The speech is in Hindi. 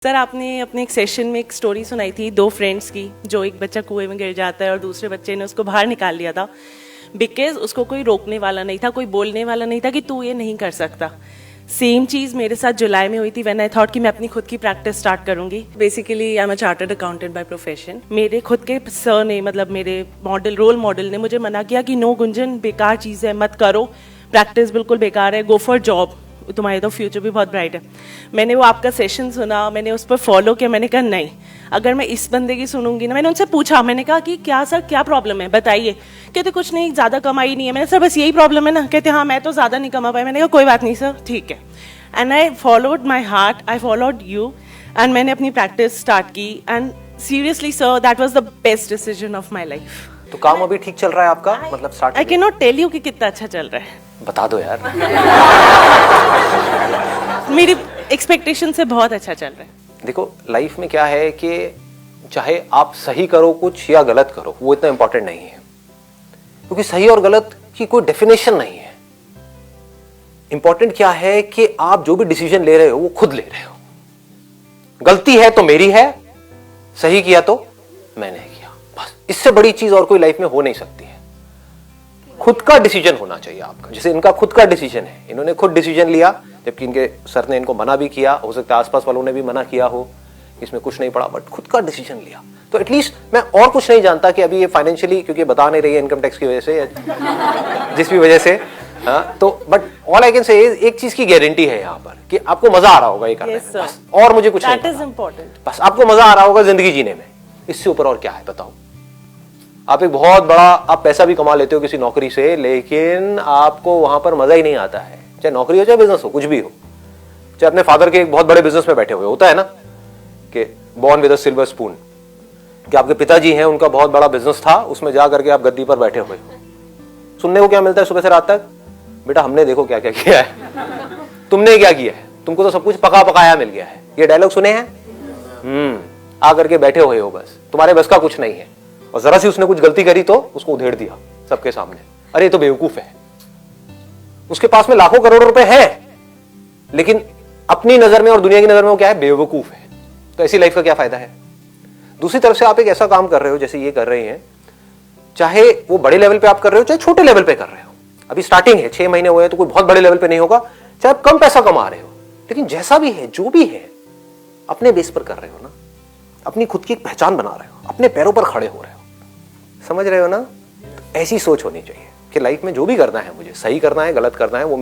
सर आपने अपने एक सेशन में एक स्टोरी सुनाई थी दो फ्रेंड्स की, जो एक बच्चा कुएं में गिर जाता है और दूसरे बच्चे ने उसको बाहर निकाल लिया था बिकॉज उसको कोई रोकने वाला नहीं था, कोई बोलने वाला नहीं था कि तू ये नहीं कर सकता। सेम चीज़ मेरे साथ जुलाई में हुई थी व्हेन आई थॉट कि मैं अपनी खुद की प्रैक्टिस स्टार्ट करूंगी। Basically I am a chartered accountant by profession. मेरे खुद के सर ने, मतलब मेरे रोल मॉडल ने मुझे मना किया कि नो गुंजन, बेकार चीज़ है, मत करो, प्रैक्टिस बिल्कुल बेकार है, गो फॉर जॉब, तुम्हारी तो फ्यूचर भी बहुत ब्राइट है। मैंने वो आपका सेशन सुना, मैंने उस पर फॉलो किया। मैंने कहा नहीं, अगर मैं इस बंदे की सुनूंगी ना। मैंने उनसे पूछा, मैंने कहा कि क्या सर क्या प्रॉब्लम है, बताइए। कहते कुछ नहीं, ज़्यादा कमाई नहीं है। मैंने सर बस यही प्रॉब्लम है ना? कहते हाँ मैं तो ज़्यादा नहीं कमा पाया। मैंने कहा कोई बात नहीं सर, ठीक है। And I followed my heart, I followed you, and मैंने अपनी प्रैक्टिस स्टार्ट की। And seriously sir, that was the best decision of my life. तो काम अभी ठीक चल रहा है आपका? मतलब start I can not tell you कि कितना अच्छा चल रहा है। बता दो यार। मेरी एक्सपेक्टेशन से बहुत अच्छा चल रहा है। देखो लाइफ में क्या है कि चाहे आप सही करो कुछ या गलत करो, वो इतना इंपॉर्टेंट नहीं है, क्योंकि सही और गलत की कोई डेफिनेशन नहीं है। इंपॉर्टेंट क्या है कि आप जो भी डिसीजन ले रहे हो वो खुद ले रहे हो। गलती है तो मेरी है, सही किया तो मैंने किया, बस। इससे बड़ी चीज और कोई लाइफ में हो नहीं सकती है। खुद का डिसीजन होना चाहिए आपका। जैसे इनका खुद का डिसीजन है, इन्होंने खुद डिसीजन लिया, जबकि इनके सर ने इनको मना भी किया, हो सकता है आसपास वालों ने भी मना किया हो, इसमें कुछ नहीं पड़ा, बट खुद का डिसीजन लिया। तो एटलीस्ट मैं और कुछ नहीं जानता कि अभी ये फाइनेंशियली, क्योंकि बता नहीं रही है इनकम टैक्स की वजह से, जिस भी वजह से, हाँ, तो but all I can say एक चीज की गारंटी है यहाँ पर कि आपको मजा आ रहा होगा ये करने में, बस। और मुझे कुछ नहीं पता, बस आपको मजा आ रहा होगा जिंदगी जीने में। इससे ऊपर और क्या है बताओ? आप एक बहुत बड़ा, आप पैसा भी कमा लेते हो किसी नौकरी से, लेकिन आपको वहां पर मजा ही नहीं आता है। चाहे नौकरी हो चाहे बिजनेस हो, कुछ भी हो। चाहे अपने फादर के एक बहुत बड़े बिजनेस में बैठे हुए, होता है ना कि born with a silver spoon, कि आपके पिताजी हैं, उनका बहुत बड़ा बिजनेस था, उसमें जा करके आप गद्दी पर बैठे हुए हो। सुनने को क्या मिलता है सुबह से रात तक? बेटा हमने देखो क्या क्या किया है, तुमने क्या किया है, तुमको तो सब कुछ पका पकाया मिल गया है। ये डायलॉग सुने हैं? आकर के बैठे हुए हो, बस तुम्हारे बस का कुछ नहीं है। और जरा सी उसने कुछ गलती करी तो उसको उधेड़ दिया सबके सामने, अरे ये तो बेवकूफ है। उसके पास में लाखों करोड़ रुपए हैं, लेकिन अपनी नजर में और दुनिया की नजर में वो क्या है? बेवकूफ है। तो ऐसी लाइफ का क्या फायदा है? दूसरी तरफ से आप एक ऐसा काम कर रहे हो जैसे ये कर रहे हैं, चाहे वो बड़े लेवल पे आप कर रहे हो चाहे छोटे लेवल पे कर रहे हो। अभी स्टार्टिंग है, 6 महीने हुए हैं, तो कोई बहुत बड़े लेवल पे नहीं होगा। चाहे आप कम पैसा कमा रहे हो, लेकिन जैसा भी है, जो भी है, अपने बेस पर कर रहे हो ना, अपनी खुद की एक पहचान बना रहे हो, अपने पैरों पर खड़े हो रहे हो। समझ रहे हो ना? तो ऐसी सोच होनी चाहिए कि लाइफ में जो भी करना है, मुझे सही करना है, गलत करना है, वो